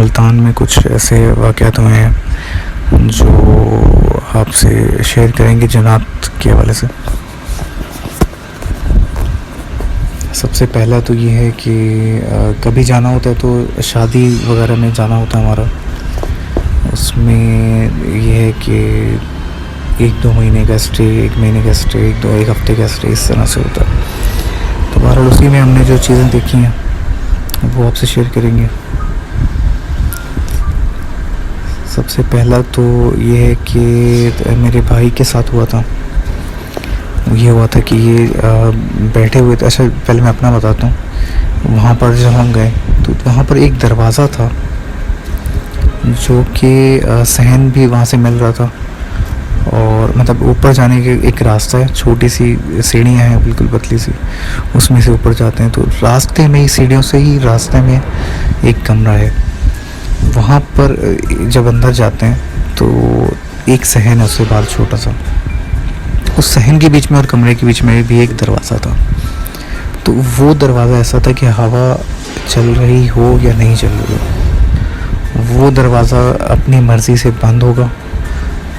मुल्तान में कुछ ऐसे वाक़यात हुए हैं जो आपसे शेयर करेंगे जन्नत के हवाले से। सबसे पहला तो ये है कि कभी जाना होता है तो शादी वगैरह में जाना होता है हमारा। उसमें ये है कि 1-2 महीने का स्टे, 1 महीने का स्टे, 1 हफ्ते का स्टे, इस तरह से होता है। तो बहरहाल उसी में हमने जो चीज़ें देखी हैं वो आपसे शेयर करेंगे। सबसे पहला तो ये है कि मेरे भाई के साथ हुआ था। ये हुआ था कि ये बैठे हुए थे। अच्छा, पहले मैं अपना बताता हूँ। वहाँ पर जब हम गए तो वहाँ पर एक दरवाज़ा था जो कि सहन भी वहाँ से मिल रहा था, और मतलब ऊपर जाने के एक रास्ता है, छोटी सी सीढ़ियाँ हैं बिल्कुल पतली सी, उसमें से ऊपर जाते हैं। तो रास्ते में ही, सीढ़ियों से ही रास्ते में एक कमरा है। वहाँ पर जब अंदर जाते हैं तो एक सहन है, उससे बाहर छोटा सा, उस सहन के बीच में और कमरे के बीच में भी एक दरवाज़ा था। तो वो दरवाज़ा ऐसा था कि हवा चल रही हो या नहीं चल रही हो, वो दरवाज़ा अपनी मर्ज़ी से बंद होगा,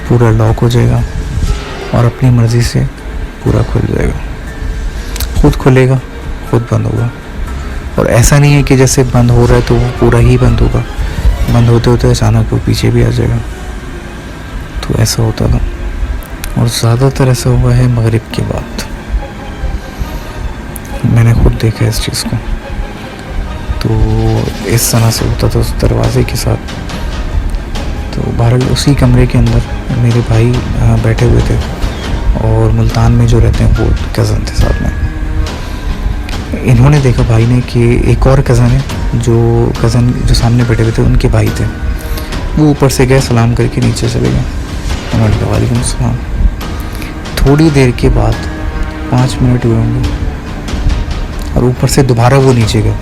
पूरा लॉक हो जाएगा, और अपनी मर्ज़ी से पूरा खुल जाएगा। खुद खुलेगा, खुद बंद होगा। और ऐसा नहीं है कि जैसे बंद हो रहा है तो वो पूरा ही बंद होगा, बंद होते होते अचानक वो पीछे भी आ जाएगा। तो ऐसा होता था, और ज़्यादातर ऐसा हुआ है मगरिब के बाद। मैंने खुद देखा इस चीज़ को। तो इस तरह से होता था उस दरवाज़े के साथ। तो बहरहाल उसी कमरे के अंदर मेरे भाई बैठे हुए थे, और मुल्तान में जो रहते हैं वो कज़न थे साथ में। इन्होंने देखा, भाई ने, कि एक और कज़न है, जो कज़न जो सामने बैठे हुए थे उनके भाई थे। वो ऊपर से गए, सलाम करके नीचे चले गए। उन्होंने कहा वालेकुम सलाम। थोड़ी देर के बाद 5 मिनट हुए होंगे, और ऊपर से दोबारा वो नीचे गए,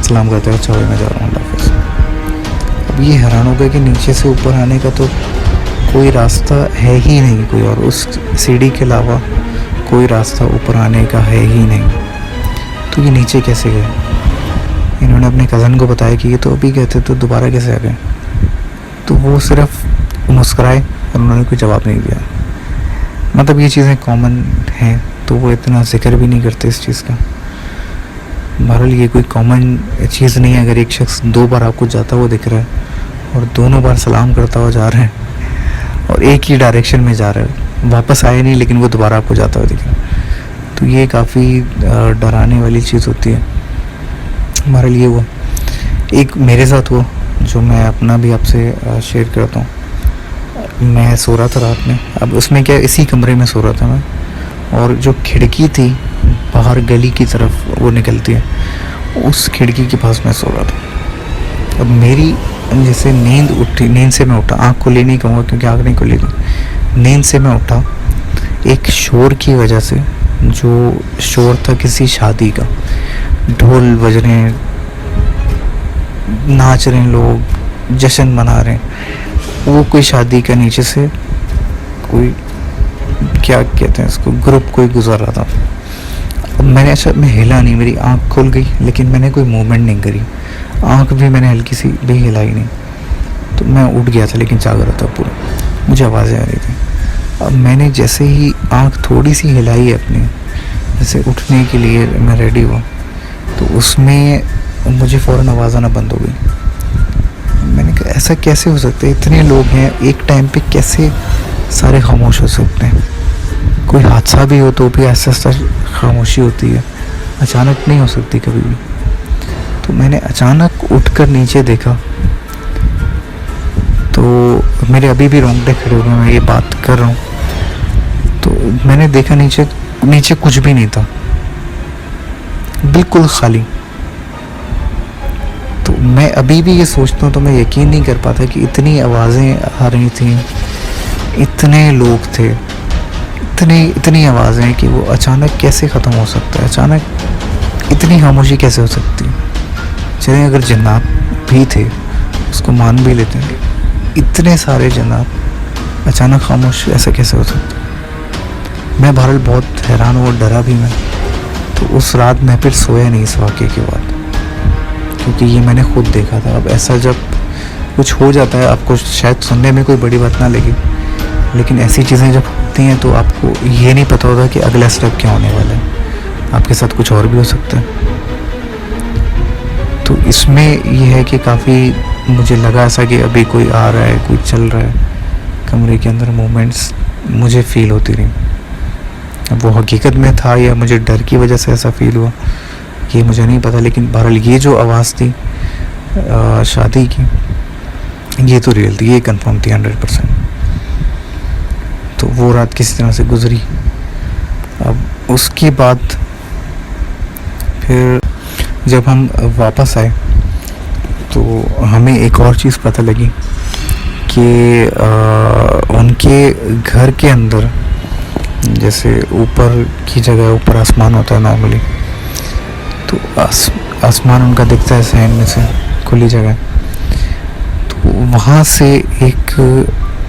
सलाम करते हैं, अच्छा भाई मैं जा रहा हूँ, अल्लाह हाफ़िज़। अब ये हैरान हो गए कि नीचे से ऊपर आने का तो कोई रास्ता है ही नहीं, कोई और उस सीढ़ी के अलावा कोई रास्ता ऊपर आने का है ही नहीं। तो ये नीचे कैसे गए? इन्होंने अपने कज़न को बताया कि ये तो अभी गए थे, तो दोबारा कैसे आ गए? तो वो सिर्फ मुस्कुराए और उन्होंने कोई जवाब नहीं दिया। मतलब ये चीज़ें कॉमन हैं, तो वो इतना जिक्र भी नहीं करते इस चीज़ का। बहरहाल ये कोई कॉमन चीज़ नहीं है। अगर एक शख्स 2 बार आपको जाता हुआ दिख रहा है, और दोनों बार सलाम करता हुआ जा रहा है, और एक ही डायरेक्शन में जा रहा है, वापस आए नहीं लेकिन वो दोबारा आपको जाता हुआ दिख रहा है, तो ये काफ़ी डराने वाली चीज़ होती है। बहरहाल ये हुआ, एक मेरे साथ हुआ जो मैं अपना भी आपसे शेयर करता हूँ। मैं सो रहा था रात में। अब उसमें क्या, इसी कमरे में सो रहा था मैं, और जो खिड़की थी बाहर गली की तरफ वो निकलती है, उस खिड़की के पास मैं सो रहा था। अब मेरी जैसे नींद उठी, नींद से मैं उठा, आँख खुली नहीं कहूँगा क्योंकि आँख नहीं खुली थी, नींद से मैं उठा एक शोर की वजह से, जो शोर था किसी शादी का। ढोल बज रहे हैं, नाच रहे हैं लोग, जश्न मना रहे हैं। वो कोई शादी का नीचे से कोई, क्या कहते हैं उसको, ग्रुप कोई गुजर रहा था। अब मैंने, अच्छा मैं हिला नहीं, मेरी आँख खुल गई लेकिन मैंने कोई मूवमेंट नहीं करी, आँख भी मैंने हल्की सी भी हिलाई नहीं। तो मैं उठ गया था लेकिन जाग रहा था पूरा, मुझे आवाज़ें आ रही थी। अब मैंने जैसे ही आँख थोड़ी सी हिलाई अपनी, जैसे उठने के लिए मैं रेडी हुआ, तो उसमें मुझे फ़ौरन आवाज़ आना बंद हो गई। मैंने कहा ऐसा कैसे हो सकता है, इतने लोग हैं एक टाइम पे, कैसे सारे खामोश हो सकते हैं? कोई हादसा भी हो तो भी ऐसा खामोशी होती है, अचानक नहीं हो सकती कभी भी। तो मैंने अचानक उठकर नीचे देखा, तो मेरे अभी भी रोंगटे खड़े हुए, मैं ये बात कर रहा हूँ। तो मैंने देखा नीचे, नीचे कुछ भी नहीं था, बिल्कुल खाली। तो मैं अभी भी ये सोचता हूँ तो मैं यकीन नहीं कर पाता कि इतनी आवाज़ें आ रही थी, इतने लोग थे, इतनी आवाज़ें कि वो अचानक कैसे ख़त्म हो सकता है, अचानक इतनी खामोशी कैसे हो सकती है? चलिए अगर जन्नत भी थे उसको मान भी लेते हैं, इतने सारे जन्नत अचानक खामोश ऐसा कैसे हो सकता है? मैं बहरहाल बहुत हैरान हुआ, डरा भी मैं। तो उस रात मैं फिर सोया नहीं इस वाक़े के बाद, क्योंकि ये मैंने खुद देखा था। अब ऐसा जब कुछ हो जाता है, आपको शायद सुनने में कोई बड़ी बात ना लगे, लेकिन ऐसी चीज़ें जब होती हैं तो आपको ये नहीं पता होता कि अगला स्टेप क्या होने वाला है, आपके साथ कुछ और भी हो सकता है। तो इसमें ये है कि काफ़ी मुझे लगा ऐसा कि अभी कोई आ रहा है, कोई चल रहा है, कमरे के अंदर मूवमेंट्स मुझे फ़ील होती रही। अब वो हकीकत में था या मुझे डर की वजह से ऐसा फ़ील हुआ, ये मुझे नहीं पता, लेकिन बहरहाल ये जो आवाज़ थी शादी की, ये तो रियल थी, ये कंफर्म थी 100%। तो वो रात किसी तरह से गुजरी। अब उसके बाद फिर जब हम वापस आए तो हमें एक और चीज़ पता लगी कि उनके घर के अंदर, जैसे ऊपर की जगह, ऊपर आसमान होता है नॉर्मली, तो आसमान उनका दिखता है सहन में से, खुली जगह, तो वहाँ से एक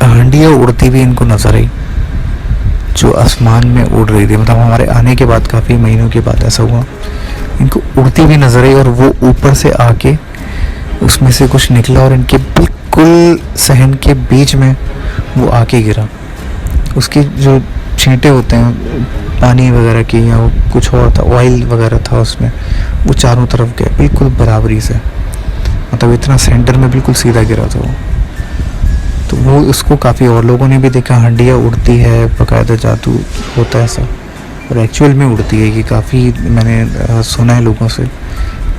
हंडिया उड़ती हुई इनको नजर आई, जो आसमान में उड़ रही थी। मतलब हमारे आने के बाद काफ़ी महीनों के बाद ऐसा हुआ, इनको उड़ती हुई नजर आई और वो ऊपर से आके उसमें से कुछ निकला और इनके बिल्कुल सहन के बीच में वो आके गिरा। उसके जो छींटे होते हैं पानी वगैरह की या वो कुछ और था, ऑयल वगैरह था उसमें, वो चारों तरफ गया बिल्कुल बराबरी से, मतलब इतना सेंटर में बिल्कुल सीधा गिरा था वो। तो वो उसको काफ़ी और लोगों ने भी देखा, हंडिया उड़ती है, बाकायदा जादू होता है ऐसा, और एक्चुअल में उड़ती है। कि काफ़ी मैंने सुना है लोगों से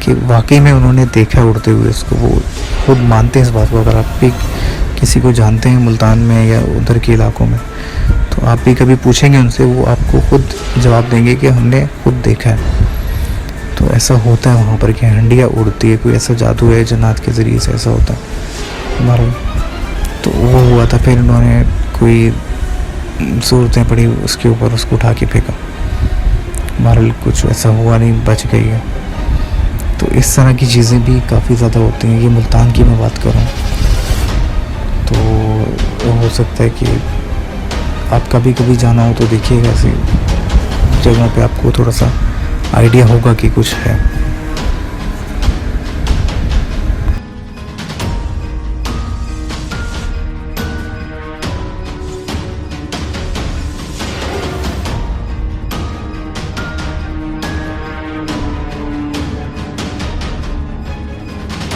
कि वाकई में उन्होंने देखा उड़ते हुए इसको, वो खुद मानते हैं इस बात को। अगर आप भी किसी को जानते हैं मुल्तान में या उधर के इलाकों में, तो आप भी कभी पूछेंगे उनसे, वो आपको खुद जवाब देंगे कि हमने खुद देखा है। तो ऐसा होता है वहाँ पर कि हंडिया उड़ती है, कोई ऐसा जादू है जन्नत के ज़रिए से ऐसा होता है हमारा। तो वो हुआ था, फिर उन्होंने कोई सूरतें पड़ी उसके ऊपर, उसको उठा के फेंका, बहरहाल कुछ ऐसा हुआ नहीं, बच गई है। तो इस तरह की चीज़ें भी काफ़ी ज़्यादा होती हैं। ये मुल्तान की मैं बात कर रहा हूँ, तो हो सकता है कि आप कभी कभी जाना हो तो देखिएगा ऐसी जगहों पे, आपको थोड़ा सा आइडिया होगा कि कुछ है।